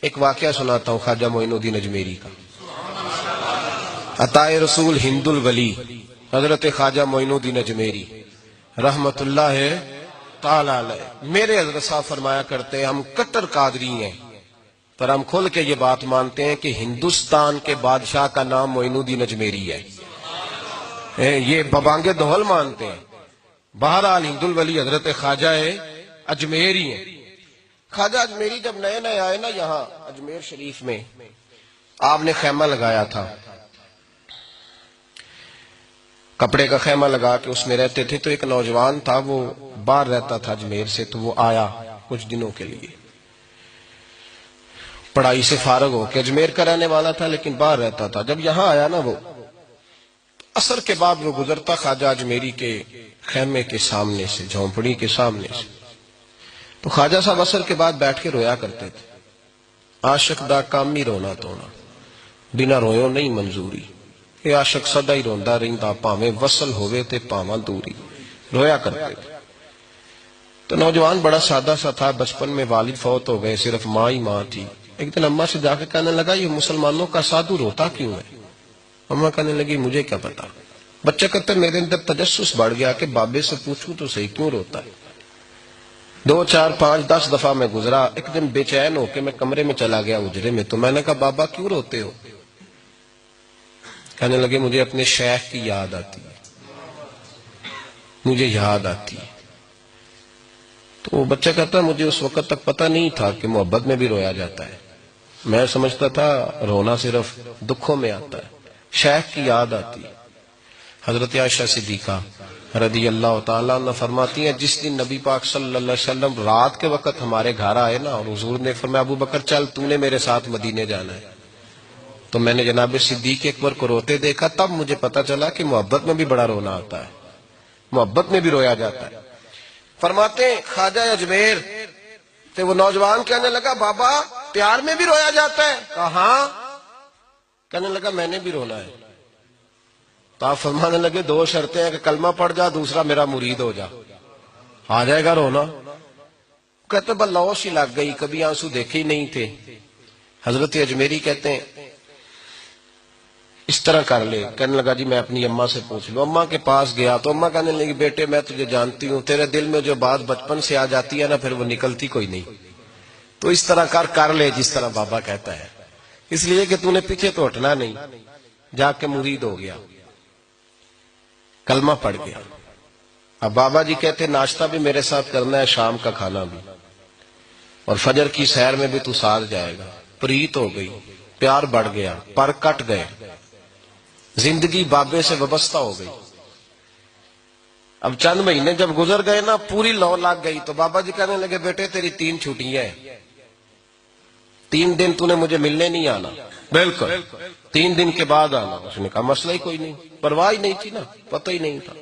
ایک واقعہ سناتا ہوں خواجہ معین الدین اجمیری کا. عطائے رسول ہند الولی حضرت خواجہ معین الدین اجمیری رحمت اللہ تعالی علیہ. میرے حضرت صاحب فرمایا کرتے ہیں ہم کٹر قادری ہیں، پر ہم کھل کے یہ بات مانتے ہیں کہ ہندوستان کے بادشاہ کا نام معین الدین اجمیری ہے. یہ ببانگ دہل مانتے ہیں. بہرحال ہند الولی حضرت خواجہ اجمیری ہیں. خواجہ اجمیری جب نئے نئے آئے نا یہاں اجمیر شریف میں، آپ نے خیمہ لگایا تھا، کپڑے کا خیمہ لگا کے اس میں رہتے تھے. تو ایک نوجوان تھا، وہ باہر رہتا تھا اجمیر سے، تو وہ آیا کچھ دنوں کے لیے، پڑھائی سے فارغ ہو کے. اجمیر کا رہنے والا تھا لیکن باہر رہتا تھا. جب یہاں آیا نا، وہ عصر کے بعد وہ گزرتا خواجہ اجمیری کے خیمے کے سامنے سے، جھونپڑی کے سامنے سے، تو خواجہ صاحب عصر کے بعد بیٹھ کے رویا کرتے تھے. عاشق دا کام ہی رونا تونا، بنا رویوں نہیں منظوری. یہ عاشق سدا ہی روندا رہندا، پاویں وصل ہوئے تے پاواں دوری. رویا کرتے تھے. تو نوجوان بڑا سادہ سا تھا، بچپن میں والد فوت ہو گئے، صرف ماں ہی ماں تھی. ایک دن اماں سے جا کے کہنے لگا یہ مسلمانوں کا سادھو روتا کیوں ہے؟ اماں کہنے لگی مجھے کیا پتا. بچہ کہتا ہے میرے اندر تجسس بڑھ گیا کہ بابے سے پوچھوں تو صحیح کیوں روتا ہے. 2 4 5 10 دفعہ میں گزرا. ایک دن بے چین ہو کے میں کمرے میں چلا گیا اجرے میں. تو میں نے کہا بابا کیوں روتے ہو؟ کہنے لگے مجھے اپنے شیخ کی یاد آتی ہے، مجھے یاد آتی ہے. تو وہ بچہ کہتا ہے مجھے اس وقت تک پتہ نہیں تھا کہ محبت میں بھی رویا جاتا ہے. میں سمجھتا تھا رونا صرف دکھوں میں آتا ہے. شیخ کی یاد آتی ہے. حضرت عائشہ صدیقہ رضی اللہ تعالیٰ عنہ فرماتی ہیں جس دن نبی پاک صلی اللہ علیہ وسلم رات کے وقت ہمارے گھر آئے نا، اور حضور نے فرمایا ابو بکر چل تو نے میرے ساتھ مدینے جانا ہے، تو میں نے جناب صدیق اکبر کو روتے دیکھا. تب مجھے پتا چلا کہ محبت میں بھی بڑا رونا آتا ہے، محبت میں بھی رویا جاتا ہے. فرماتے ہیں خواجہ اجمیر تو وہ نوجوان کہنے لگا بابا پیار میں بھی رویا جاتا ہے؟ کہا ہاں. کہنے لگا میں نے بھی رونا ہے. تو آپ فرمانے لگے 2 شرطیں ہیں کہ کلمہ پڑھ جا، دوسرا میرا مرید ہو جا، آ جائے گا رونا. کہتے بلوش ہی لگ گئی، کبھی آنسو دیکھے ہی نہیں تھے. حضرت اجمیری کہتے ہیں اس طرح کر لے. کہنے لگا جی میں اپنی اماں سے پوچھ لوں. اماں کے پاس گیا تو اماں کہنے لگی بیٹے میں تجھے جانتی ہوں، تیرے دل میں جو بات بچپن سے آ جاتی ہے نا پھر وہ نکلتی کوئی نہیں. تو اس طرح کر لے جس طرح بابا کہتا ہے، اس لیے کہ تو نے پیچھے تو ہٹنا نہیں. جا کے مرید ہو گیا، کلمہ پڑھ گیا. اب بابا جی کہتے ناشتہ بھی میرے ساتھ کرنا ہے، شام کا کھانا بھی، اور فجر کی سیر میں بھی تو ساتھ جائے گا. پریت ہو گئی، پیار بڑھ گیا، پر کٹ گئے، زندگی بابے سے وابستہ ہو گئی. اب چند مہینے جب گزر گئے نا پوری لو لگ گئی. تو بابا جی کہنے لگے بیٹے تیری 3 چھٹیاں ہیں، 3 دن تو نے مجھے ملنے نہیں آنا. بالکل 3 دن کے بعد آنا. اس نے کہا مسئلہ ہی کوئی نہیں، پرواہ ہی نہیں تھی نا، پتہ ہی نہیں تھا.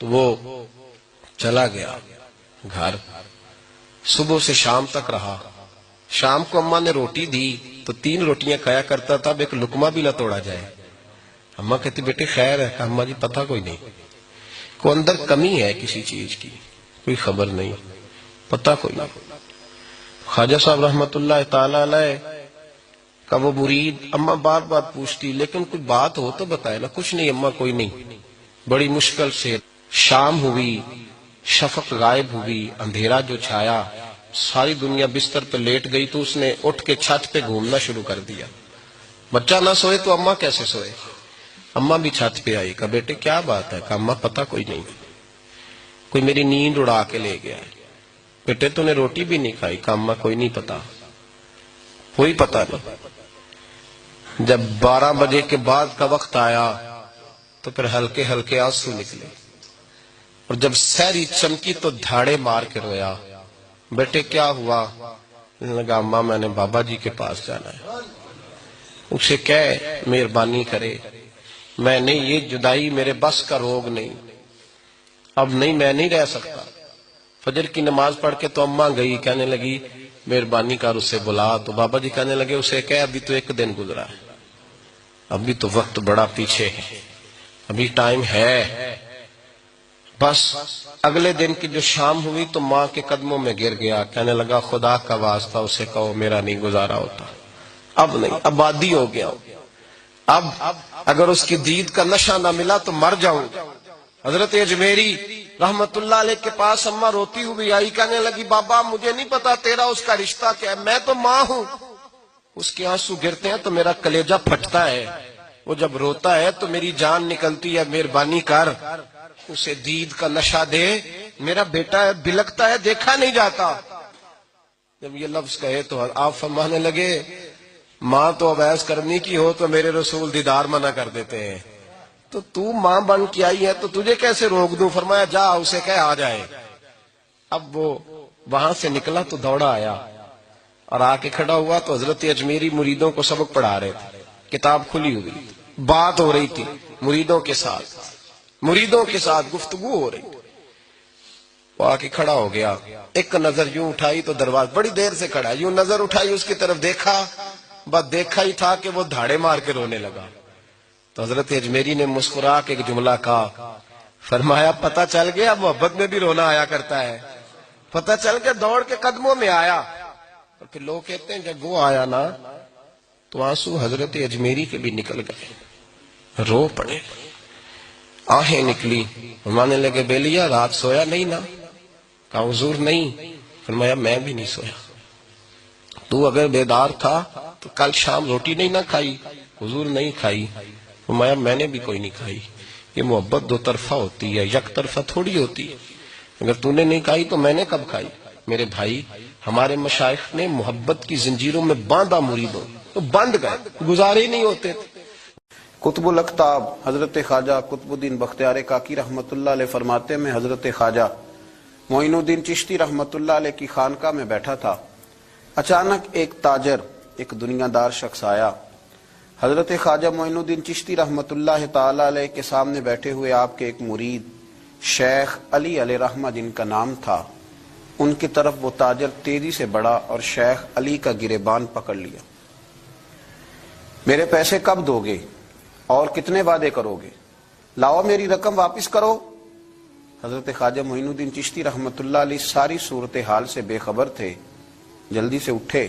تو وہ چلا گیا گھر، صبح سے شام تک رہا. شام کو اماں نے روٹی دی تو 3 روٹیاں کھایا کرتا تھا، اب ایک لقمہ بھی نہ توڑا جائے. اماں کہتی بیٹے خیر ہے؟ کہا اماں جی پتہ کوئی نہیں، کوئی اندر کمی ہے کسی چیز کی، کوئی خبر نہیں، پتہ کوئی نہیں. خواجہ صاحب رحمت اللہ تعالی علیہ کا وہ مرید اماں بار بار پوچھتی لیکن کوئی بات ہو تو بتائے نا. کچھ نہیں اماں کوئی نہیں. بڑی مشکل سے شام ہوئی، شفق غائب ہوئی، اندھیرا جو چھایا، ساری دنیا بستر پہ لیٹ گئی. تو اس نے اٹھ کے چھت پہ گھومنا شروع کر دیا. بچہ نہ سوئے تو اماں کیسے سوئے؟ اماں بھی چھت پہ آئی. کہا بیٹے کیا بات ہے؟ کہا اماں پتہ کوئی نہیں، کوئی میری نیند اڑا کے لے گیا ہے. بیٹے تو نے روٹی بھی نہیں کھائی؟ کہا اماں کوئی نہیں پتا، کوئی پتہ نہیں. جب 12 بجے کے بعد کا وقت آیا تو پھر ہلکے ہلکے آنسو نکلے، اور جب سحری چمکی تو دھاڑے مار کے رویا. بیٹے کیا ہوا؟ لگا اماں میں نے بابا جی کے پاس جانا ہے، اسے کہے مہربانی کرے، میں نے یہ جدائی میرے بس کا روگ نہیں، اب نہیں میں نہیں رہ سکتا. فجر کی نماز پڑھ کے تو اماں گئی، کہنے لگی مہربانی کر اسے بلا. تو بابا جی کہنے لگے اسے کہے ابھی تو 1 دن گزرا ہے، ابھی تو وقت بڑا پیچھے ہے، ابھی ٹائم ہے. بس اگلے دن کی جو شام ہوئی تو ماں کے قدموں میں گر گیا، کہنے لگا خدا کا واسطہ اسے کہو میرا نہیں گزارا ہوتا، اب نہیں، آبادی ہو گیا، اب اگر اس کی دید کا نشہ نہ ملا تو مر جاؤں۔ حضرت اجمیری رحمت اللہ علیہ کے پاس اماں روتی ہوئی آئی، کہنے لگی بابا مجھے نہیں پتا تیرا اس کا رشتہ کیا ہے، میں تو ماں ہوں۔ اس کے آنسو گرتے ہیں تو میرا کلیجہ پھٹتا ہے، وہ جب روتا ہے تو میری جان نکلتی ہے، مہربانی کر اسے دید کا نشہ دے، میرا بیٹا ہے بلکتا ہے دیکھا نہیں جاتا۔ جب یہ لفظ کہے تو آپ فرمانے لگے ماں تو عویس کرنی کی ہو تو میرے رسول دیدار منع کر دیتے ہیں، تو ماں بن کے آئی ہے تو تجھے کیسے روک دوں؟ فرمایا جا اسے کہہ آ جائے۔ اب وہ وہاں سے نکلا تو دوڑا آیا اور آ کے کھڑا ہوا تو حضرت اجمیری مریدوں کو سبق پڑھا رہے تھے، کتاب کھلی ہوئی، بات ہو رہی تھی مریدوں کے ساتھ گفتگو ہو رہی تھی۔ وہ آ کے کھڑا ہو گیا، ایک نظر یوں اٹھائی تو دروازہ، بڑی دیر سے کھڑا، یوں نظر اٹھائی اس کی طرف دیکھا، بس دیکھا ہی تھا کہ وہ دھاڑے مار کے رونے لگا۔ تو حضرت اجمیری نے مسکرا کے ایک جملہ کہا، فرمایا پتہ چل گیا محبت میں بھی رونا آیا کرتا ہے، پتہ چل کے دوڑ کے قدموں میں آیا۔ اور پھر لوگ کہتے ہیں جب وہ آیا نا تو آنسو حضرت اجمیری کے بھی نکل گئے، رو پڑے، آہیں نکلی، فرمانے لگے بیلیا رات سویا نہیں نا؟ کہا حضور نہیں۔ فرمایا میں بھی نہیں سویا، تو اگر بیدار تھا تو کل شام روٹی نہیں نہ کھائی؟ حضور نہیں کھائی۔ فرمایا میں نے بھی کوئی نہیں کھائی۔ یہ محبت دو طرفہ ہوتی ہے، یک طرفہ تھوڑی ہوتی ہے، اگر تو نے نہیں کھائی تو میں نے کب کھائی؟ میرے بھائی ہمارے مشائخ نے محبت کی زنجیروں میں باندھا مریدوں، تو بند گئے، گزارے ہی نہیں ہوتے تھے۔ قطب الاقطاب حضرت خواجہ قطب الدین بختیار کاکی رحمت اللہ علیہ فرماتے میں حضرت خواجہ معین الدین چشتی رحمت اللہ علیہ کی خانقاہ میں بیٹھا تھا، اچانک ایک تاجر، ایک دنیا دار شخص آیا۔ حضرت خواجہ معین الدین چشتی رحمت اللہ تعالی علیہ کے سامنے بیٹھے ہوئے آپ کے ایک مرید شیخ علی علیہ رحمہ جن کا نام تھا، ان کی طرف وہ تاجر تیزی سے بڑھا اور شیخ علی کا گریبان پکڑ لیا۔ میرے پیسے کب دو گے اور کتنے وعدے کرو گے؟ لاؤ میری رقم واپس کرو۔ حضرت خواجہ معین الدین چشتی رحمت اللہ علیہ ساری صورتحال سے بے خبر تھے، جلدی سے اٹھے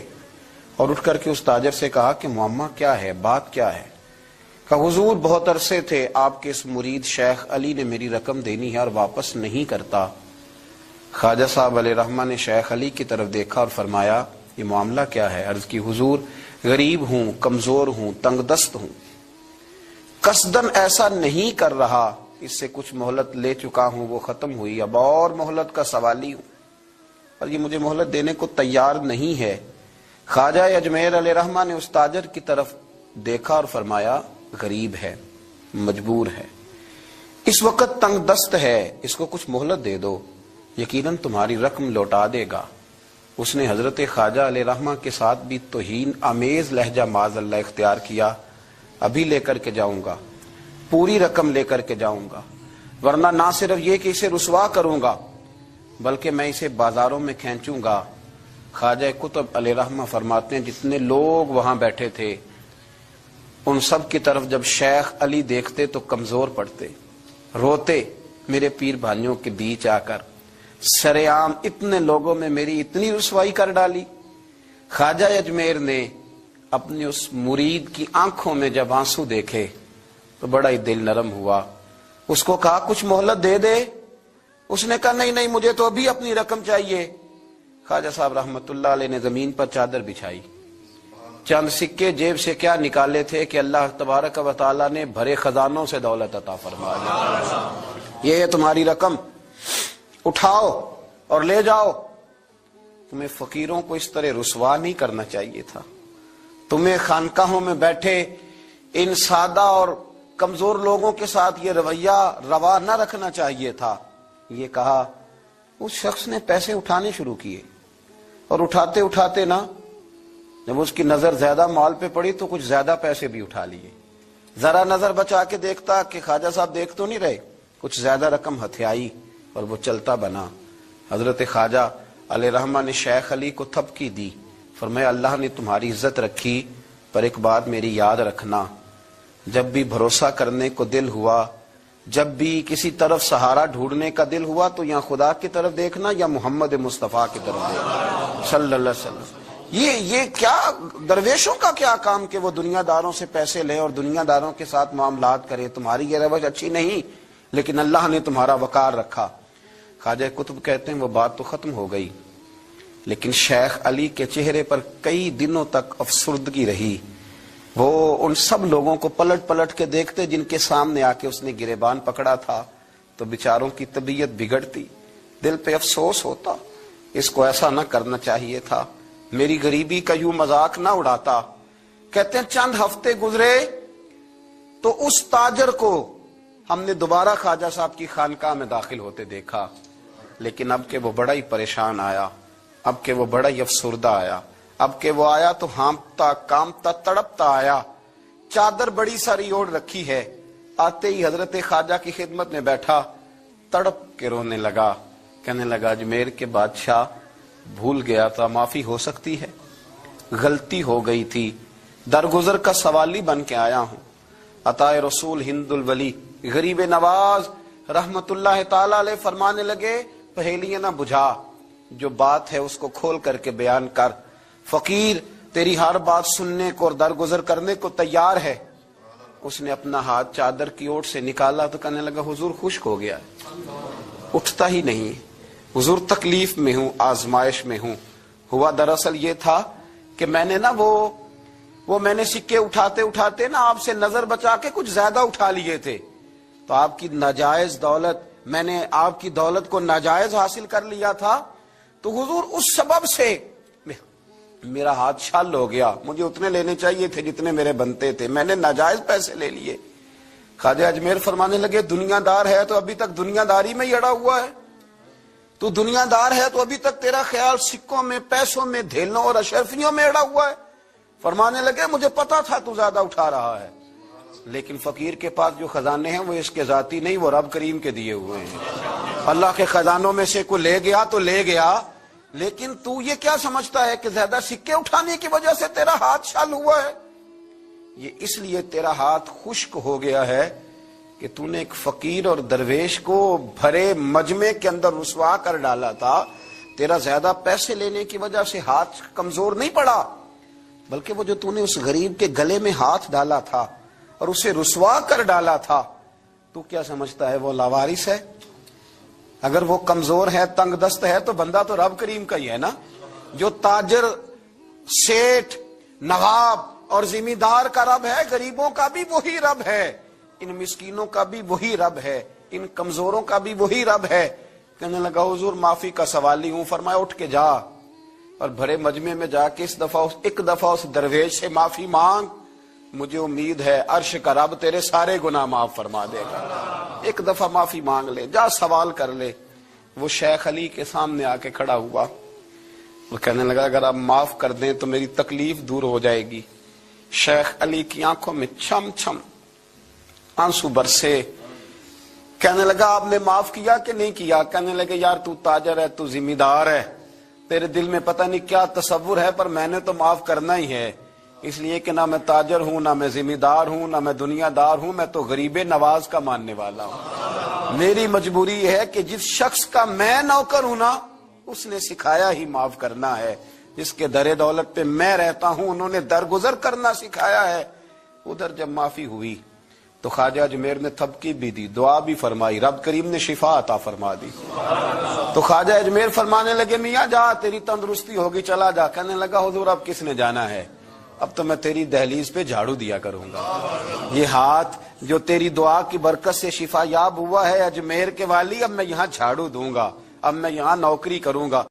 اور اٹھ کر کے اس تاجر سے کہا کہ معمہ کیا ہے، بات کیا ہے؟ کہا حضور بہت عرصے تھے آپ کے اس مرید شیخ علی نے میری رقم دینی ہے اور واپس نہیں کرتا۔ خواجہ صاحب علیہ رحمہ نے شیخ علی کی طرف دیکھا اور فرمایا یہ معاملہ کیا ہے؟ عرض کی حضور غریب ہوں، کمزور ہوں، تنگ دست ہوں، قصدن ایسا نہیں کر رہا، اس سے کچھ مہلت لے چکا ہوں وہ ختم ہوئی، اب اور مہلت کا سوالی ہوں اور یہ مجھے مہلت دینے کو تیار نہیں ہے۔ خواجہ اجمیر علیہ رحمہ نے اس تاجر کی طرف دیکھا اور فرمایا غریب ہے، مجبور ہے، اس وقت تنگ دست ہے، اس کو کچھ مہلت دے دو، یقیناً تمہاری رقم لوٹا دے گا۔ اس نے حضرت خواجہ علیہ رحمہ کے ساتھ بھی توہین آمیز لہجہ معاذ اللہ اختیار کیا، ابھی لے کر کے جاؤں گا، پوری رقم لے کر کے جاؤں گا، ورنہ نہ صرف یہ کہ اسے رسوا کروں گا بلکہ میں اسے بازاروں میں کھینچوں گا۔ خواجہ قطب علیہ رحمہ فرماتے ہیں جتنے لوگ وہاں بیٹھے تھے ان سب کی طرف جب شیخ علی دیکھتے تو کمزور پڑتے، روتے، میرے پیر بھائیوں کے بیچ آ کر سرعام اتنے لوگوں میں میری اتنی رسوائی کر ڈالی۔ خواجہ اجمیر نے اپنی اس مرید کی آنکھوں میں جب آنسو دیکھے تو بڑا ہی دل نرم ہوا، اس کو کہا کچھ مہلت دے دے، اس نے کہا نہیں نہیں مجھے تو ابھی اپنی رقم چاہیے۔ خواجہ صاحب رحمت اللہ علیہ نے زمین پر چادر بچھائی، چند سکے جیب سے کیا نکالے تھے کہ اللہ تبارک و تعالیٰ نے بھرے خزانوں سے دولت عطا فرما دی، یہ ہے تمہاری رقم، اٹھاؤ اور لے جاؤ۔ تمہیں فقیروں کو اس طرح رسوا نہیں کرنا چاہیے تھا، تمہیں خانقاہوں میں بیٹھے ان سادہ اور کمزور لوگوں کے ساتھ یہ رویہ روا نہ رکھنا چاہیے تھا۔ یہ کہا اس شخص نے پیسے اٹھانے شروع کیے اور اٹھاتے اٹھاتے نا جب اس کی نظر زیادہ مال پہ پڑی تو کچھ زیادہ پیسے بھی اٹھا لیے، ذرا نظر بچا کے دیکھتا کہ خواجہ صاحب دیکھ تو نہیں رہے، کچھ زیادہ رقم ہتھیائی اور وہ چلتا بنا۔ حضرت خواجہ علیہ رحمہ نے شیخ علی کو تھپکی دی، فرمایا اللہ نے تمہاری عزت رکھی، پر ایک بات میری یاد رکھنا، جب بھی بھروسہ کرنے کو دل ہوا جب بھی کسی طرف سہارا ڈھونڈنے کا دل ہوا تو یا خدا کی طرف دیکھنا یا محمد مصطفیٰ کی طرف دیکھنا صلی اللہ علیہ وسلم۔ یہ کیا درویشوں کا کیا کام کہ وہ دنیا داروں سے پیسے لے اور دنیا داروں کے ساتھ معاملات کرے، تمہاری یہ روش اچھی نہیں، لیکن اللہ نے تمہارا وقار رکھا۔ خواجہ قطب کہتے ہیں وہ بات تو ختم ہو گئی، لیکن شیخ علی کے چہرے پر کئی دنوں تک افسردگی رہی۔ وہ ان سب لوگوں کو پلٹ پلٹ کے دیکھتے جن کے سامنے آ کے اس نے گریبان پکڑا تھا، تو بیچاروں کی طبیعت بگڑتی، دل پہ افسوس ہوتا، اس کو ایسا نہ کرنا چاہیے تھا، میری غریبی کا یوں مذاق نہ اڑاتا۔ کہتے ہیں چند ہفتے گزرے تو اس تاجر کو ہم نے دوبارہ خواجہ صاحب کی خانقاہ میں داخل ہوتے دیکھا، لیکن اب کہ وہ بڑا ہی پریشان آیا، اب کہ وہ بڑا ہی افسردہ آیا، اب کہ وہ آیا تو ہانپتا کامتا تڑپتا آیا، چادر بڑی ساری اوڑھ رکھی ہے، آتے ہی حضرت خواجہ کی خدمت میں بیٹھا، تڑپ کے رونے لگا، کہنے لگا اجمیر کے بادشاہ بھول گیا تھا، معافی ہو سکتی ہے، غلطی ہو گئی تھی، درگزر کا سوالی بن کے آیا ہوں۔ عطائے رسول ہند الولی غریب نواز رحمت اللہ تعالی علیہ فرمانے لگے پہیلیاں نہ بجھا، جو بات ہے اس کو کھول کر کے بیان کر، فقیر تیری ہر بات سننے کو اور درگزر کرنے کو تیار ہے۔ اس نے اپنا ہاتھ چادر کی اوٹ سے نکالا تو کہنے لگا حضور خشک ہو گیا ہے، اٹھتا ہی نہیں، حضور تکلیف میں ہوں، آزمائش میں ہوں۔ ہوا دراصل یہ تھا کہ میں نے نا وہ میں نے سکے اٹھاتے اٹھاتے نا آپ سے نظر بچا کے کچھ زیادہ اٹھا لیے تھے، تو آپ کی ناجائز دولت، میں نے آپ کی دولت کو ناجائز حاصل کر لیا تھا، تو حضور اس سبب سے میرا ہاتھ چھل ہو گیا، مجھے اتنے لینے چاہیے تھے جتنے میرے بنتے تھے، میں نے ناجائز پیسے لے لیے۔ خواجہ اجمیر فرمانے لگے دنیا دار ہے تو ابھی تک دنیا داری میں ہی اڑا ہوا ہے، تو دنیا دار ہے تو ابھی تک تیرا خیال سکوں میں، پیسوں میں، دھیلوں اور اشرفیوں میں اڑا ہوا ہے۔ فرمانے لگے مجھے پتا تھا تو زیادہ اٹھا رہا ہے، لیکن فقیر کے پاس جو خزانے ہیں وہ اس کے ذاتی نہیں، وہ رب کریم کے دیے ہوئے ہیں۔ اللہ کے خزانوں میں سے کوئی لے گیا تو لے گیا، لیکن تو یہ کیا سمجھتا ہے کہ زیادہ سکے اٹھانے کی وجہ سے تیرا ہاتھ چھل ہوا ہے؟ یہ اس لیے تیرا ہاتھ خشک ہو گیا ہے کہ تو نے ایک فقیر اور درویش کو بھرے مجمع کے اندر رسوا کر ڈالا تھا۔ تیرا زیادہ پیسے لینے کی وجہ سے ہاتھ کمزور نہیں پڑا، بلکہ وہ جو تو نے اس غریب کے گلے میں ہاتھ ڈالا تھا اور اسے رسوا کر ڈالا تھا، تو کیا سمجھتا ہے وہ لاوارث ہے؟ اگر وہ کمزور ہے، تنگ دست ہے، تو بندہ تو رب کریم کا ہی ہے نا۔ جو تاجر، سیٹھ، نواب اور ذمہ دار کا رب ہے، غریبوں کا بھی وہی رب ہے، ان مسکینوں کا بھی وہی رب ہے، ان کمزوروں کا بھی وہی رب ہے۔ کہنے لگا حضور معافی کا سوالی ہوں۔ فرمایا اٹھ کے جا اور بھرے مجمع میں جا کے ایک دفعہ اس درویش سے معافی مانگ، مجھے امید ہے عرش کا رب تیرے سارے گناہ معاف فرما دے گا۔ ایک دفعہ معافی مانگ لے، جا سوال کر لے۔ وہ شیخ علی کے سامنے آ کے کھڑا ہوا، وہ کہنے لگا اگر آپ معاف کر دیں تو میری تکلیف دور ہو جائے گی۔ شیخ علی کی آنکھوں میں چھم چھم آنسو برسے، کہنے لگا آپ نے معاف کیا کہ نہیں کیا؟ کہنے لگے یار تو تاجر ہے، تو ذمہ دار ہے، تیرے دل میں پتہ نہیں کیا تصور ہے، پر میں نے تو معاف کرنا ہی ہے، اس لیے کہ نہ میں تاجر ہوں، نہ میں ذمہ دار ہوں، نہ میں دنیا دار ہوں، میں تو غریب نواز کا ماننے والا ہوں۔ میری مجبوری یہ ہے کہ جس شخص کا میں نوکر ہوں نا، اس نے سکھایا ہی معاف کرنا ہے، جس کے در دولت پہ میں رہتا ہوں انہوں نے درگزر کرنا سکھایا ہے۔ ادھر جب معافی ہوئی تو خواجہ اجمیر نے تھپکی بھی دی، دعا بھی فرمائی، رب کریم نے شفا عطا فرما دی۔ تو خواجہ اجمیر فرمانے لگے میاں جا، تیری تندرستی ہوگی، چلا جا۔ کہنے لگا حضور اب کس نے جانا ہے، اب تو میں تیری دہلیز پہ جھاڑو دیا کروں گا۔ یہ ہاتھ جو تیری دعا کی برکت سے شفا یاب ہوا ہے اجمیر کے والی، اب میں یہاں جھاڑو دوں گا، اب میں یہاں نوکری کروں گا۔